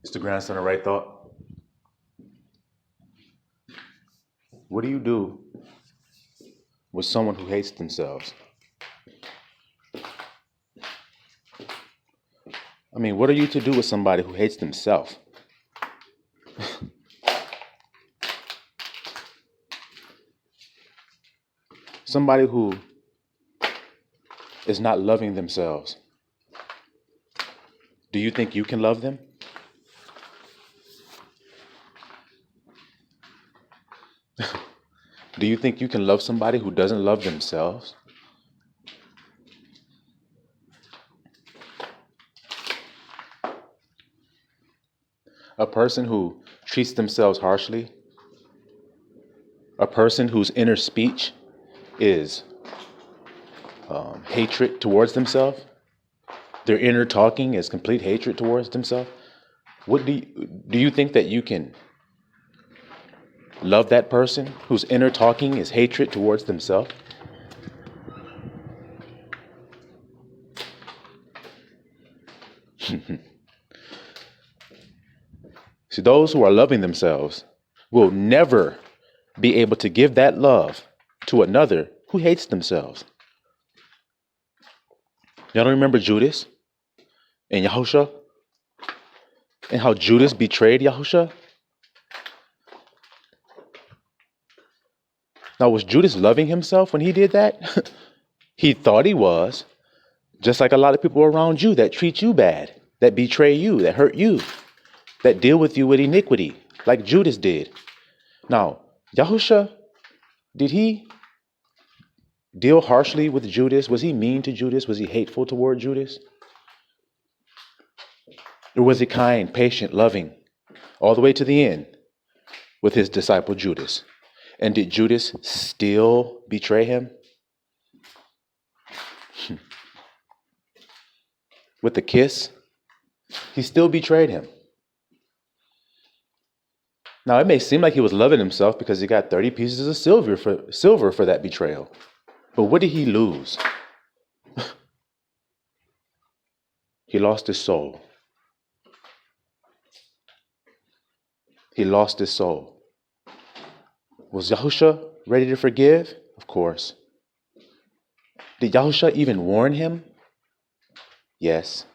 It's the grandson of right thought. What do you do with someone who hates themselves? I mean, what are you to do with somebody who hates themselves? Somebody who is not loving themselves. Do you think you can love them? Do you think you can love somebody who doesn't love themselves? A person who treats themselves harshly, a person whose inner speech is hatred towards themselves, their inner talking is complete hatred towards themselves. What do you think that you can love that person whose inner talking is hatred towards themselves? See, those who are loving themselves will never be able to give that love to another who hates themselves. Y'all don't remember Judas and Yahusha? And how Judas betrayed Yahusha? Now, was Judas loving himself when he did that? He thought he was. Just like a lot of people around you that treat you bad, that betray you, that hurt you, that deal with you with iniquity, like Judas did. Now, Yahusha, did he deal harshly with Judas? Was he mean to Judas? Was he hateful toward Judas? Or was he kind, patient, loving, all the way to the end with his disciple Judas? And did Judas still betray him? With the kiss, he still betrayed him. Now, it may seem like he was loving himself because he got 30 pieces of silver for that betrayal. But what did he lose? He lost his soul. He lost his soul. Was Yahusha ready to forgive? Of course. Did Yahusha even warn him? Yes.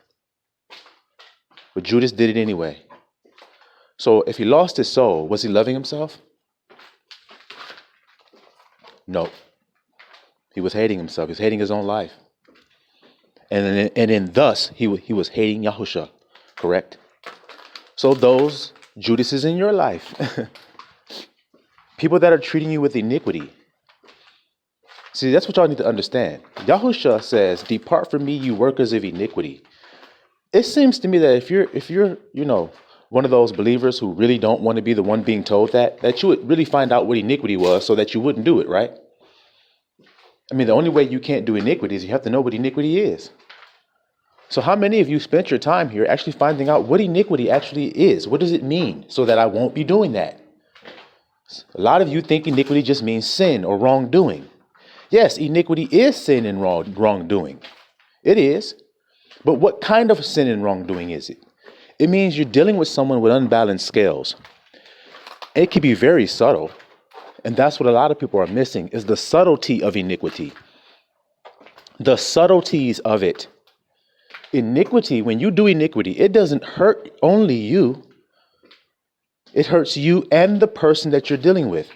But Judas did it anyway. So if he lost his soul, was he loving himself? No. He was hating himself. He was hating his own life. And thus, he was hating Yahusha. Correct? So those Judases in your life, people that are treating you with iniquity. See, that's what y'all need to understand. Yahusha says, "Depart from me, you workers of iniquity." It seems to me that if you're, one of those believers who really don't want to be the one being told that you would really find out what iniquity was so that you wouldn't do it, right? I mean, the only way you can't do iniquity is you have to know what iniquity is. So how many of you spent your time here actually finding out what iniquity actually is? What does it mean so that I won't be doing that? A lot of you think iniquity just means sin or wrongdoing. Yes, iniquity is sin and wrongdoing. It is. But what kind of sin and wrongdoing is it? It means you're dealing with someone with unbalanced scales. It can be very subtle. And that's what a lot of people are missing, is the subtlety of iniquity. The subtleties of it. Iniquity, when you do iniquity, it doesn't hurt only you. It hurts you and the person that you're dealing with.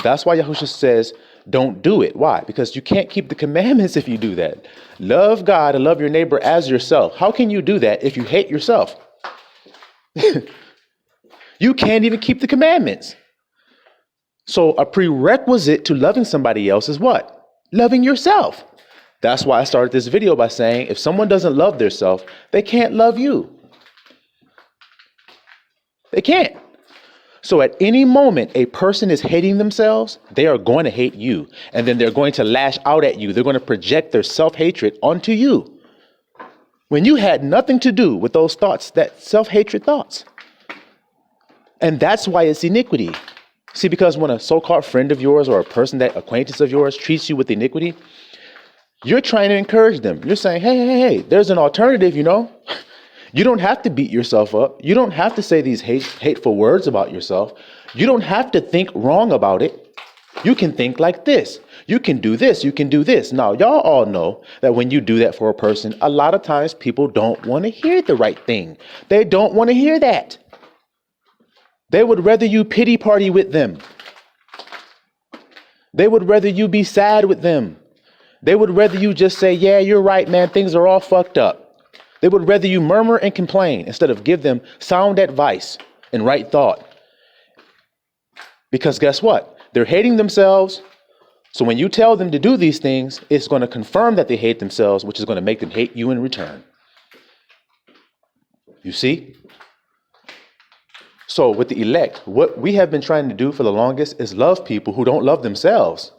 That's why Yahushua says, don't do it. Why? Because you can't keep the commandments if you do that. Love God and love your neighbor as yourself. How can you do that if you hate yourself? You can't even keep the commandments. So a prerequisite to loving somebody else is what? Loving yourself. That's why I started this video by saying, if someone doesn't love their self, they can't love you. They can't. So at any moment, a person is hating themselves, they are going to hate you. And then they're going to lash out at you. They're going to project their self-hatred onto you. When you had nothing to do with those thoughts, that self-hatred thoughts. And that's why it's iniquity. See, because when a so-called friend of yours or a person, that acquaintance of yours treats you with iniquity, you're trying to encourage them. You're saying, hey, there's an alternative, You don't have to beat yourself up. You don't have to say these hateful words about yourself. You don't have to think wrong about it. You can think like this. You can do this. You can do this. Now, y'all all know that when you do that for a person, a lot of times people don't want to hear the right thing. They don't want to hear that. They would rather you pity party with them. They would rather you be sad with them. They would rather you just say, yeah, you're right, man. Things are all fucked up. They would rather you murmur and complain instead of give them sound advice and right thought. Because guess what? They're hating themselves. So when you tell them to do these things, it's going to confirm that they hate themselves, which is going to make them hate you in return. You see? So with the elect, what we have been trying to do for the longest is love people who don't love themselves.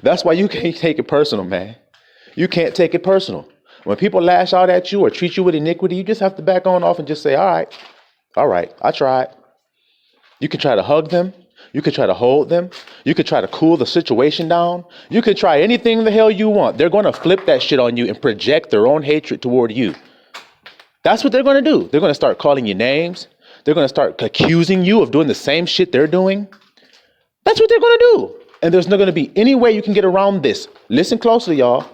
That's why you can't take it personal, man. You can't take it personal. When people lash out at you or treat you with iniquity, you just have to back on off and just say, all right, I tried. You can try to hug them. You could try to hold them. You could try to cool the situation down. You could try anything the hell you want. They're going to flip that shit on you and project their own hatred toward you. That's what they're going to do. They're going to start calling you names. They're going to start accusing you of doing the same shit they're doing. That's what they're going to do. And there's not going to be any way you can get around this. Listen closely, y'all.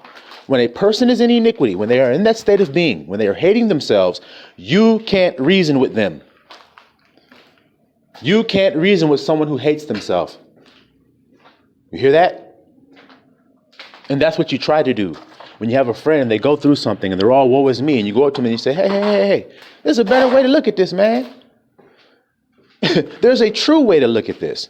When a person is in iniquity, when they are in that state of being, when they are hating themselves, you can't reason with them. You can't reason with someone who hates themselves. You hear that? And that's what you try to do. When you have a friend and they go through something and they're all woe is me, and you go up to them and you say, hey, there's a better way to look at this, man. There's a true way to look at this.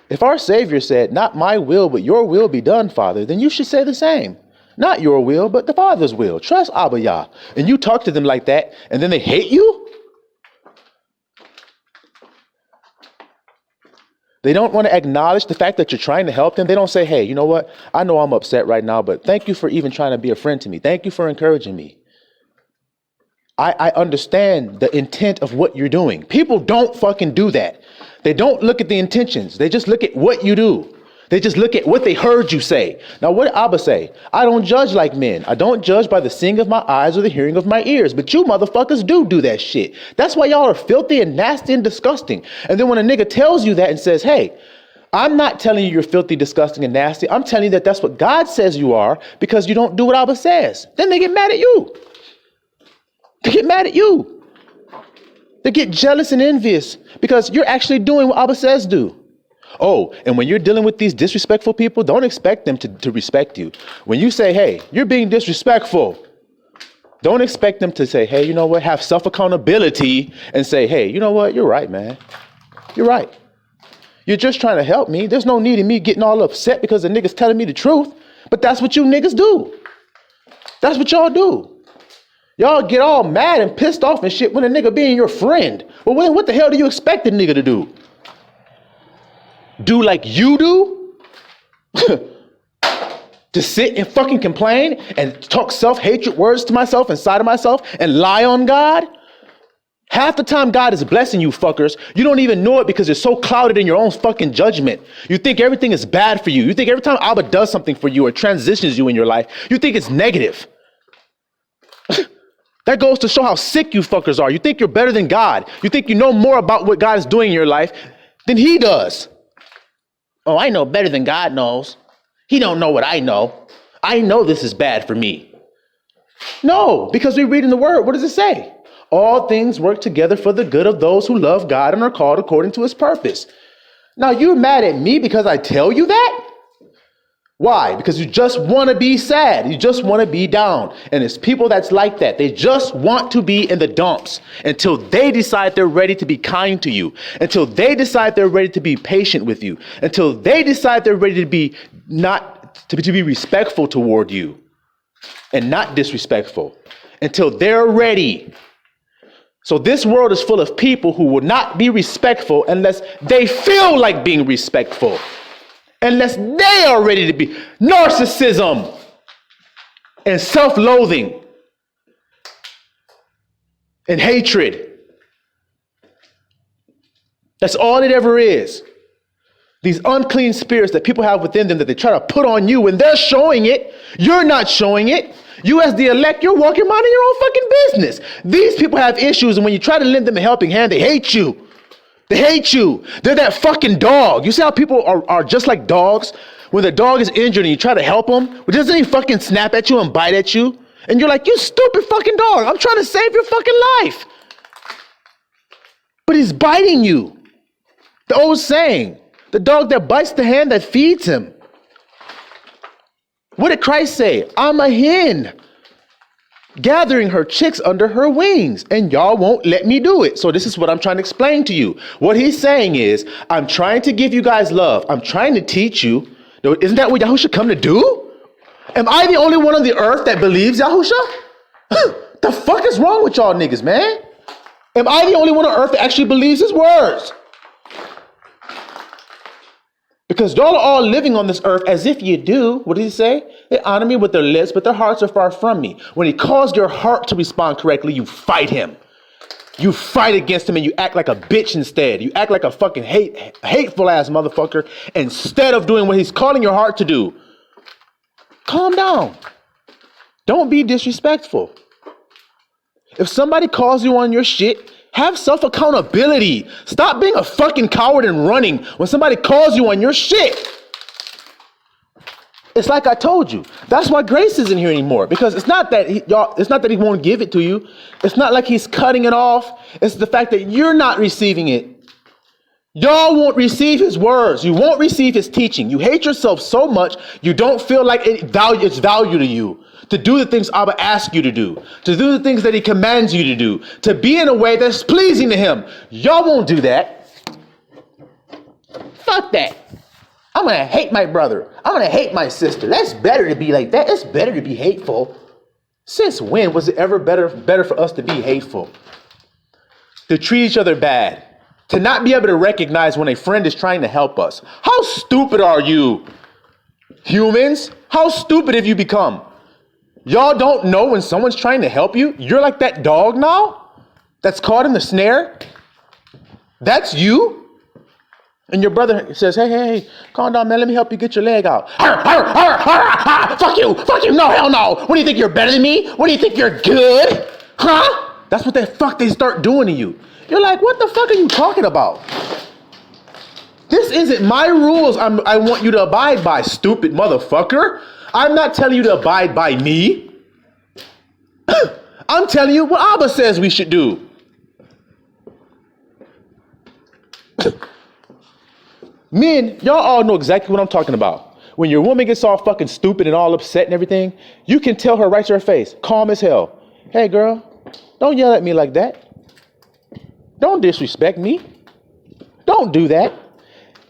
If our Savior said, not my will, but your will be done, Father, then you should say the same. Not your will, but the Father's will. Trust Abba Yah. And you talk to them like that, and then they hate you? They don't want to acknowledge the fact that you're trying to help them. They don't say, hey, you know what? I know I'm upset right now, but thank you for even trying to be a friend to me. Thank you for encouraging me. I understand the intent of what you're doing. People don't fucking do that. They don't look at the intentions. They just look at what you do. They just look at what they heard you say. Now, what did Abba say? I don't judge like men. I don't judge by the seeing of my eyes or the hearing of my ears. But you motherfuckers do that shit. That's why y'all are filthy and nasty and disgusting. And then when a nigga tells you that and says, hey, I'm not telling you you're filthy, disgusting, and nasty. I'm telling you that that's what God says you are because you don't do what Abba says. Then they get mad at you. They get mad at you. They get jealous and envious because you're actually doing what Abba says do. Oh, and when you're dealing with these disrespectful people, don't expect them to respect you. When you say, hey, you're being disrespectful, don't expect them to say, hey, you know what, have self-accountability and say, hey, you know what, you're right, man. You're right. You're just trying to help me. There's no need in me getting all upset because the nigga's telling me the truth. But that's what you niggas do. That's what y'all do. Y'all get all mad and pissed off and shit when a nigga being your friend. Well, what the hell do you expect the nigga to do? Do like you do? To sit and fucking complain and talk self-hatred words to myself inside of myself and lie on God? Half the time God is blessing you fuckers. You don't even know it because you're so clouded in your own fucking judgment. You think everything is bad for you. You think every time Abba does something for you or transitions you in your life, you think it's negative. That goes to show how sick you fuckers are. You think you're better than God. You think you know more about what God is doing in your life than he does. Oh, I know better than God knows. He don't know what I know. I know this is bad for me. No, because we read in the word, what does it say? All things work together for the good of those who love God and are called according to his purpose. Now you're mad at me because I tell you that? Why? Because you just want to be sad. You just want to be down. And it's people that's like that. They just want to be in the dumps until they decide they're ready to be kind to you, until they decide they're ready to be patient with you, until they decide they're ready to be to be respectful toward you and not disrespectful, until they're ready. So this world is full of people who will not be respectful unless they feel like being respectful. Unless they are ready to be. Narcissism and self-loathing and hatred. That's all it ever is. These unclean spirits that people have within them that they try to put on you when they're showing it, you're not showing it. You as the elect, you're walking minding your own fucking business. These people have issues, and when you try to lend them a helping hand, they hate you. They hate you. They're that fucking dog. You see how people are just like dogs? When the dog is injured and you try to help him, doesn't he fucking snap at you and bite at you? And you're like, you stupid fucking dog. I'm trying to save your fucking life. But he's biting you. The old saying, the dog that bites the hand that feeds him. What did Christ say? I'm a hen gathering her chicks under her wings, and y'all won't let me do it. So this is what I'm trying to explain to you. What he's saying is, I'm trying to give you guys love. I'm trying to teach you. Isn't that what Yahusha come to do? Am I the only one on the earth that believes Yahusha? The fuck is wrong with y'all niggas, man? Am I the only one on earth that actually believes his words? Because y'all are all living on this earth as if you do. What did he say? They honor me with their lips, but their hearts are far from me. When he calls your heart to respond correctly, you fight him. You fight against him and you act like a bitch instead. You act like a fucking hateful ass motherfucker instead of doing what he's calling your heart to do. Calm down. Don't be disrespectful. If somebody calls you on your shit, have self-accountability. Stop being a fucking coward and running when somebody calls you on your shit. It's like I told you. That's why Grace isn't here anymore. Because it's not that he won't give it to you. It's not like he's cutting it off. It's the fact that you're not receiving it. Y'all won't receive his words. You won't receive his teaching. You hate yourself so much, you don't feel like it's value to you. To do the things Abba asks you to do. To do the things that he commands you to do. To be in a way that's pleasing to him. Y'all won't do that. Fuck that. I'm going to hate my brother. I'm going to hate my sister. That's better to be like that. It's better to be hateful. Since when was it ever better for us to be hateful? To treat each other bad. To not be able to recognize when a friend is trying to help us. How stupid are you? Humans? How stupid have you become? Y'all don't know when someone's trying to help you? You're like that dog now that's caught in the snare? That's you? And your brother says, hey, calm down, man. Let me help you get your leg out. Fuck you. No, hell no. What do you think, you're better than me? What do you think, you're good? Huh? That's what the fuck they start doing to you. You're like, what the fuck are you talking about? This isn't my rules I want you to abide by, stupid motherfucker. I'm not telling you to abide by me. I'm telling you what Abba says we should do. Men, y'all all know exactly what I'm talking about. When your woman gets all fucking stupid and all upset and everything, you can tell her right to her face, calm as hell. Hey girl, don't yell at me like that. Don't disrespect me. Don't do that.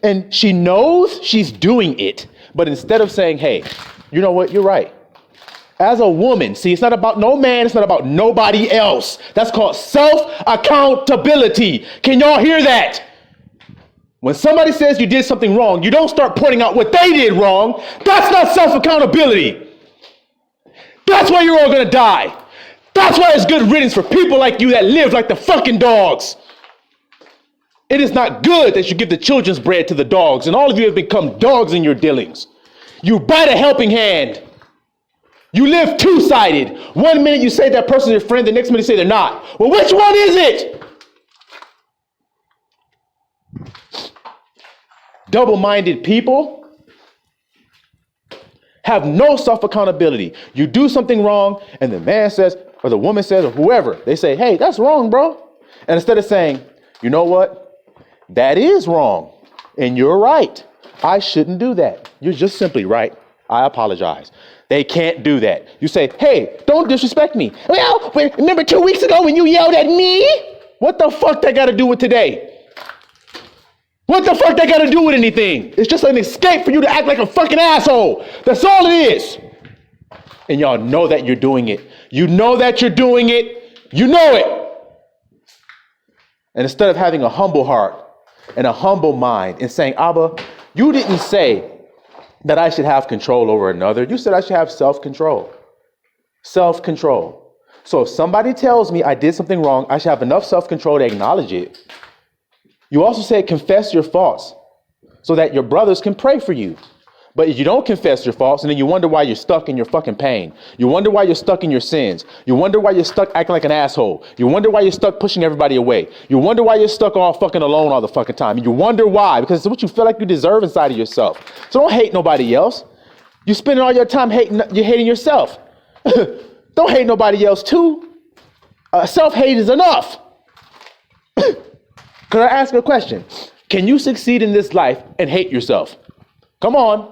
And she knows she's doing it. But instead of saying, hey, you know what? You're right. As a woman, see, it's not about no man. It's not about nobody else. That's called self-accountability. Can y'all hear that? When somebody says you did something wrong, you don't start pointing out what they did wrong. That's not self-accountability. That's why you're all going to die. That's why it's good riddance for people like you that live like the fucking dogs. It is not good that you give the children's bread to the dogs, and all of you have become dogs in your dealings. You bite a helping hand. You live two-sided. One minute you say that person's your friend, the next minute you say they're not. Well, which one is it? Double-minded people have no self-accountability. You do something wrong, and the man says, or the woman says, or whoever, they say, hey, that's wrong, bro. And instead of saying, you know what? That is wrong, and you're right. I shouldn't do that. You're just simply right. I apologize. They can't do that. You say, hey, don't disrespect me. Well, remember 2 weeks ago when you yelled at me? What the fuck that got to do with today? What the fuck that got to do with anything? It's just an escape for you to act like a fucking asshole. That's all it is. And y'all know that you're doing it. You know that you're doing it. You know it. And instead of having a humble heart and a humble mind and saying, Abba, you didn't say that I should have control over another. You said I should have self-control. Self-control. So if somebody tells me I did something wrong, I should have enough self-control to acknowledge it. You also said confess your faults. so that your brothers can pray for you. But you don't confess your faults, and then you wonder why you're stuck in your fucking pain. You wonder why you're stuck in your sins. You wonder why you're stuck acting like an asshole. You wonder why you're stuck pushing everybody away. You wonder why you're stuck all fucking alone all the fucking time. And you wonder why, because it's what you feel like you deserve inside of yourself. So don't hate nobody else. You're spending all your time hating yourself. Don't hate nobody else too. Self-hate is enough. Could I ask a question? Can you succeed in this life and hate yourself? Come on.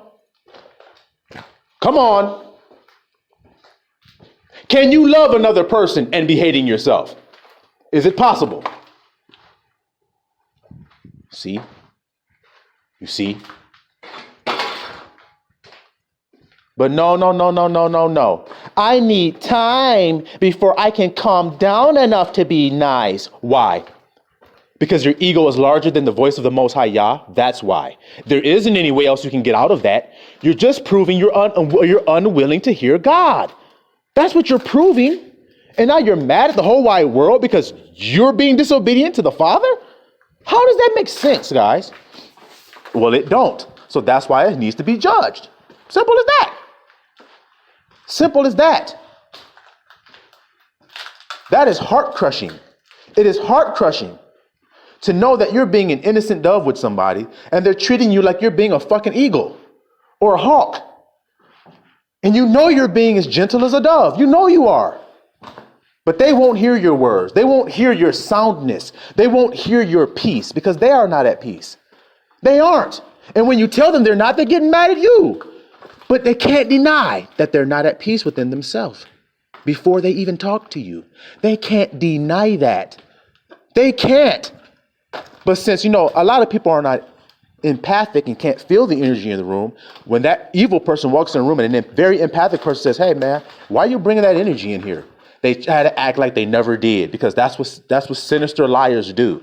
Come on. Can you love another person and be hating yourself? Is it possible? See? You see? But no. I need time before I can calm down enough to be nice. Why? Because your ego is larger than the voice of the Most High Yah. That's why. There isn't any way else you can get out of that. You're just proving you're unwilling to hear God. That's what you're proving. And now you're mad at the whole wide world because you're being disobedient to the Father? How does that make sense, guys? Well, it don't. So that's why it needs to be judged. Simple as that. Simple as that. That is heart crushing. It is heart crushing to know that you're being an innocent dove with somebody and they're treating you like you're being a fucking eagle or a hawk. And you know you're being as gentle as a dove. You know you are. But they won't hear your words. They won't hear your soundness. They won't hear your peace because they are not at peace. They aren't. And when you tell them they're not, they're getting mad at you. But they can't deny that they're not at peace within themselves before they even talk to you. They can't deny that. They can't. But since, a lot of people are not empathic and can't feel the energy in the room, when that evil person walks in the room and a very empathic person says, hey, man, why are you bringing that energy in here? They try to act like they never did because that's what sinister liars do.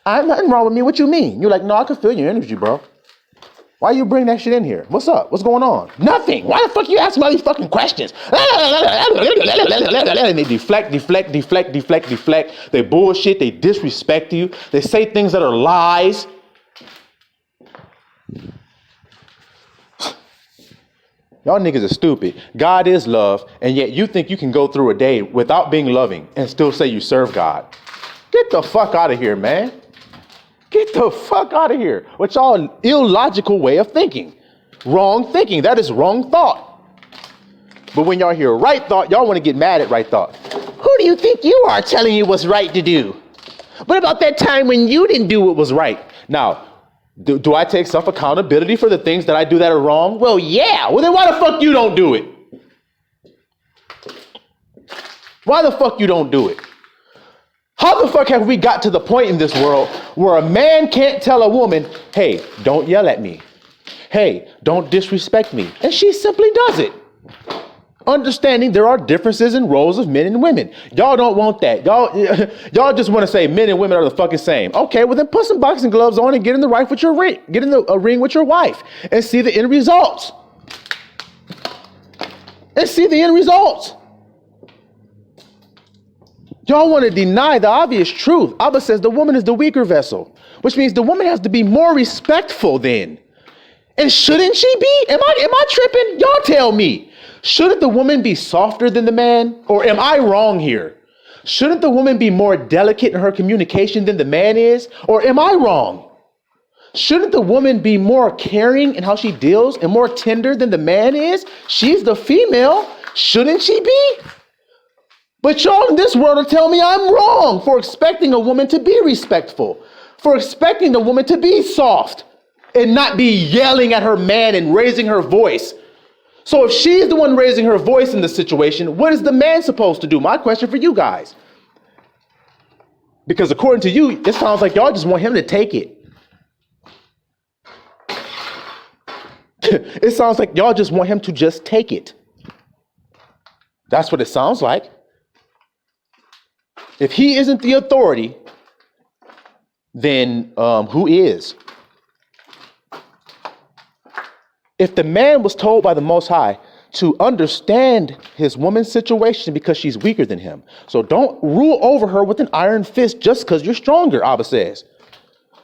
I'm nothing wrong with me. What you mean? You're like, no, I can feel your energy, bro. Why you bring that shit in here? What's up? What's going on? Nothing. Why the fuck you asking all these fucking questions? And they deflect. They bullshit. They disrespect you. They say things that are lies. Y'all niggas are stupid. God is love, and yet you think you can go through a day without being loving and still say you serve God. Get the fuck out of here, man. Get the fuck out of here with y'all illogical way of thinking. Wrong thinking. That is wrong thought. But when y'all hear right thought, y'all want to get mad at right thought. Who do you think you are telling you what's right to do? What about that time when you didn't do what was right? Now, do I take self-accountability for the things that I do that are wrong? Well, yeah. Well, then why the fuck you don't do it? Why the fuck you don't do it? How the fuck have we got to the point in this world where a man can't tell a woman, hey, don't yell at me. Hey, don't disrespect me. And she simply does it. Understanding there are differences in roles of men and women. Y'all don't want that. Y'all just want to say men and women are the fucking same. Okay, well then put some boxing gloves on and get in the ring with your ring. Get in a ring with your wife and see the end results. Y'all want to deny the obvious truth. Abba says the woman is the weaker vessel, which means the woman has to be more respectful then. And shouldn't she be? Am I tripping? Y'all tell me. Shouldn't the woman be softer than the man? Or am I wrong here? Shouldn't the woman be more delicate in her communication than the man is? Or am I wrong? Shouldn't the woman be more caring in how she deals and more tender than the man is? She's the female. Shouldn't she be? But y'all in this world will tell me I'm wrong for expecting a woman to be respectful, for expecting the woman to be soft and not be yelling at her man and raising her voice. So if she's the one raising her voice in the situation, what is the man supposed to do? My question for you guys. Because according to you, it sounds like y'all just want him to take it. It sounds like y'all just want him to just take it. That's what it sounds like. If he isn't the authority, then who is? If the man was told by the Most High to understand his woman's situation because she's weaker than him, so don't rule over her with an iron fist just because you're stronger, Abba says.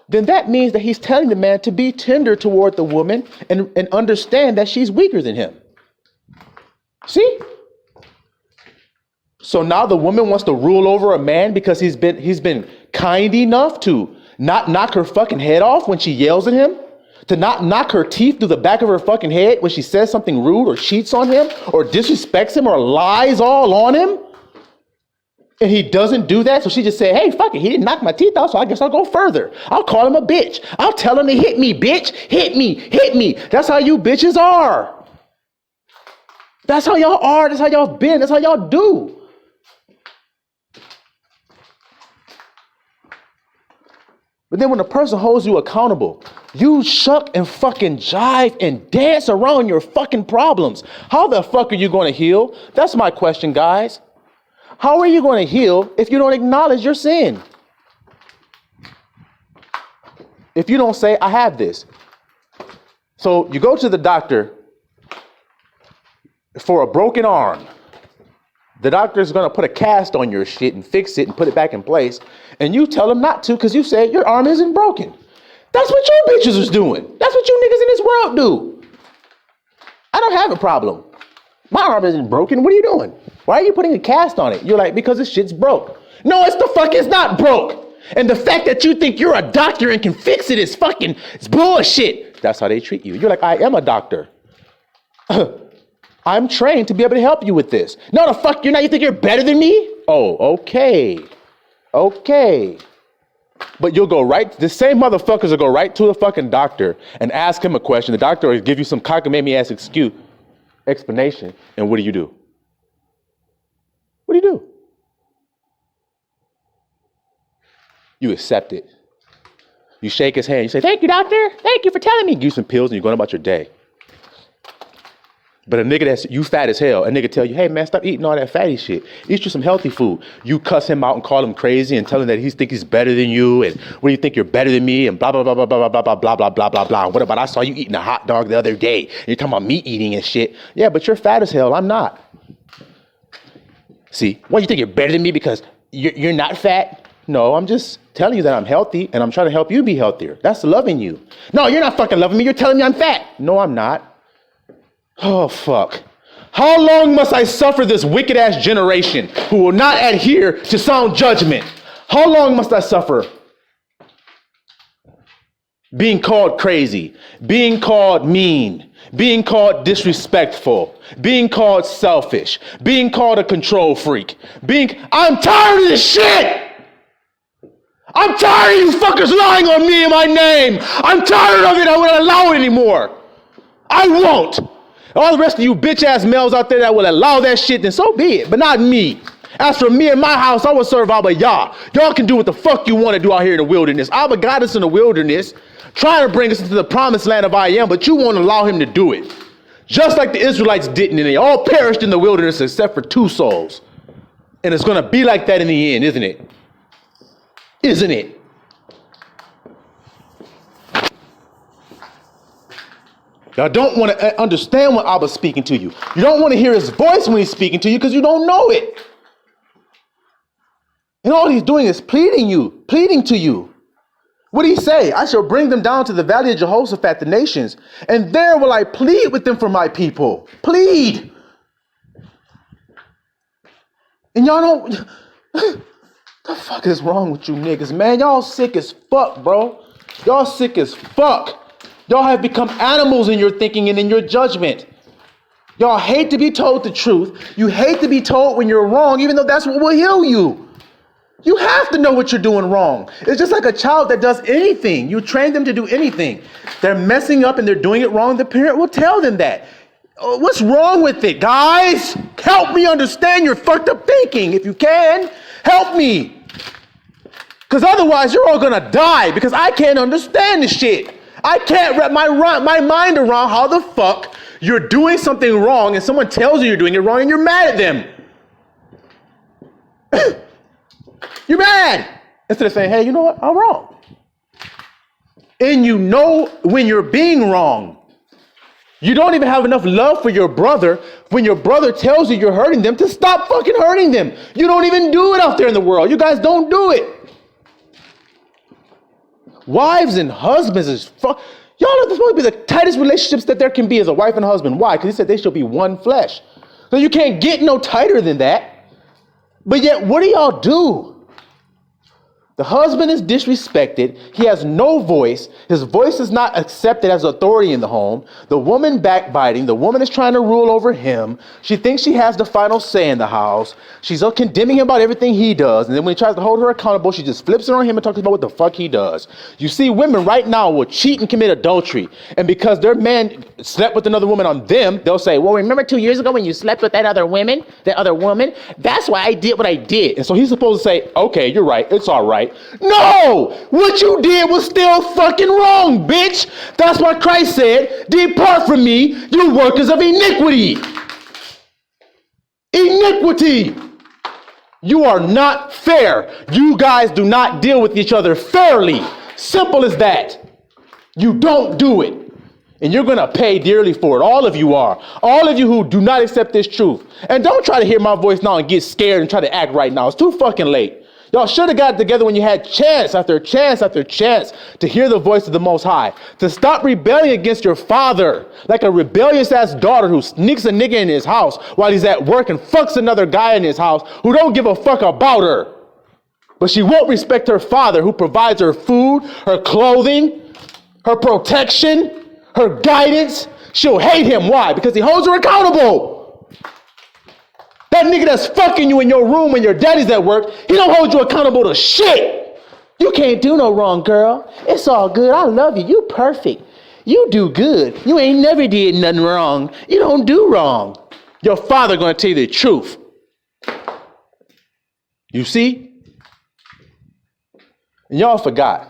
then that means that he's telling the man to be tender toward the woman and understand that she's weaker than him. See? So now the woman wants to rule over a man because he's been kind enough to not knock her fucking head off when she yells at him, to not knock her teeth through the back of her fucking head when she says something rude or cheats on him or disrespects him or lies all on him. And he doesn't do that, so she just said, hey, fuck it, he didn't knock my teeth out, so I guess I'll go further. I'll call him a bitch. I'll tell him to hit me, bitch. Hit me, hit me. That's how you bitches are. That's how y'all are. That's how y'all been. That's how y'all do. But then when a person holds you accountable, you shuck and fucking jive and dance around your fucking problems. How the fuck are you going to heal? That's my question, guys. How are you going to heal if you don't acknowledge your sin? If you don't say, I have this. So you go to the doctor for a broken arm. The doctor is going to put a cast on your shit and fix it and put it back in place. And you tell him not to because you said your arm isn't broken. That's what your bitches is doing. That's what you niggas in this world do. I don't have a problem. My arm isn't broken. What are you doing? Why are you putting a cast on it? You're like, because this shit's broke. No, it's the fuck is not broke. And the fact that you think you're a doctor and can fix it is fucking, it's bullshit. That's how they treat you. You're like, I am a doctor. I'm trained to be able to help you with this. No, the fuck you're not. You think you're better than me? Oh, okay. Okay. But you'll go right, the same motherfuckers will go right to the fucking doctor and ask him a question. The doctor will give you some cockamamie-ass explanation. And what do? What do? You accept it. You shake his hand. You say, thank you, doctor. Thank you for telling me. Give you some pills and you're going about your day. But a nigga that's, you fat as hell, a nigga tell you, hey man, stop eating all that fatty shit. Eat you some healthy food. You cuss him out and call him crazy and tell him that he thinks he's better than you and what do you think you're better than me and blah, blah, blah, blah, blah, blah, blah, blah, blah, blah, blah, blah. What about I saw you eating a hot dog the other day? And you're talking about meat eating and shit. Yeah, but you're fat as hell. I'm not. See, why you think you're better than me because you're not fat? No, I'm just telling you that I'm healthy and I'm trying to help you be healthier. That's loving you. No, you're not fucking loving me. You're telling me I'm fat. No, I'm not. Oh, fuck. How long must I suffer this wicked ass generation who will not adhere to sound judgment? How long must I suffer? Being called crazy, being called mean, being called disrespectful, being called selfish, being called a control freak, I'm tired of this shit. I'm tired of you fuckers lying on me and my name. I'm tired of it. I won't allow it anymore. I won't. All the rest of you bitch ass males out there that will allow that shit, then so be it, but not me. As for me and my house, I will serve Abba Yah. Y'all can do what the fuck you want to do out here in the wilderness. Abba got us in the wilderness, trying to bring us into the promised land of I am, but you won't allow him to do it. Just like the Israelites didn't, and they all perished in the wilderness except for 2 souls. And it's going to be like that in the end, isn't it? Isn't it? Y'all don't want to understand when Abba's speaking to you. You don't want to hear his voice when he's speaking to you because you don't know it. And all he's doing is pleading to you. What did he say? I shall bring them down to the valley of Jehoshaphat, the nations, and there will I plead with them for my people. Plead. And y'all don't, the fuck is wrong with you niggas, man? Y'all sick as fuck, bro. Y'all sick as fuck. Y'all have become animals in your thinking and in your judgment. Y'all hate to be told the truth. You hate to be told when you're wrong, even though that's what will heal you. You have to know what you're doing wrong. It's just like a child that does anything. You train them to do anything. They're messing up and they're doing it wrong. The parent will tell them that. What's wrong with it, guys? Help me understand your fucked up thinking. If you can, help me. Because otherwise you're all gonna die because I can't understand this shit. I can't wrap my mind around how the fuck you're doing something wrong and someone tells you you're doing it wrong and you're mad at them. You're mad. Instead of saying, hey, you know what? I'm wrong. And you know when you're being wrong. You don't even have enough love for your brother when your brother tells you you're hurting them to stop fucking hurting them. You don't even do it out there in the world. You guys don't do it. Wives and husbands is y'all are supposed to be the tightest relationships that there can be as a wife and husband. Why? Because he said they shall be one flesh. So you can't get no tighter than that. But yet, what do y'all do? The husband is disrespected. He has no voice. His voice is not accepted as authority in the home. The woman backbiting. The woman is trying to rule over him. She thinks she has the final say in the house. She's condemning him about everything he does. And then when he tries to hold her accountable, she just flips it on him and talks about what the fuck he does. You see, women right now will cheat and commit adultery. And because their man slept with another woman on them, they'll say, well, remember 2 years ago when you slept with that other woman? That's why I did what I did. And so he's supposed to say, okay, you're right. It's all right. No! What you did was still fucking wrong, bitch! That's what Christ said, depart from me, you workers of iniquity! Iniquity! You are not fair. You guys do not deal with each other fairly. Simple as that. You don't do it. And you're going to pay dearly for it. All of you are. All of you who do not accept this truth. And don't try to hear my voice now and get scared and try to act right now. It's too fucking late. Y'all should have got together when you had chance after chance after chance to hear the voice of the Most High. To stop rebelling against your father like a rebellious ass daughter who sneaks a nigga in his house while he's at work and fucks another guy in his house who don't give a fuck about her. But she won't respect her father who provides her food, her clothing, her protection, her guidance. She'll hate him. Why? Because he holds her accountable. That nigga that's fucking you in your room when your daddy's at work, he don't hold you accountable to shit. You can't do no wrong, girl. It's all good. I love you. You perfect. You do good. You ain't never did nothing wrong. You don't do wrong. Your father gonna tell you the truth. You see? And y'all forgot.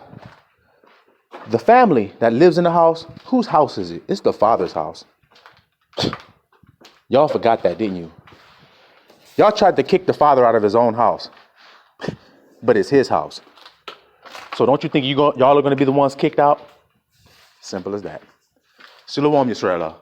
The family that lives in the house, whose house is it? It's the father's house. Y'all forgot that, didn't you? Y'all tried to kick the father out of his own house, but it's his house. So don't you think y'all are going to be the ones kicked out? Simple as that. Shalom Yisrael.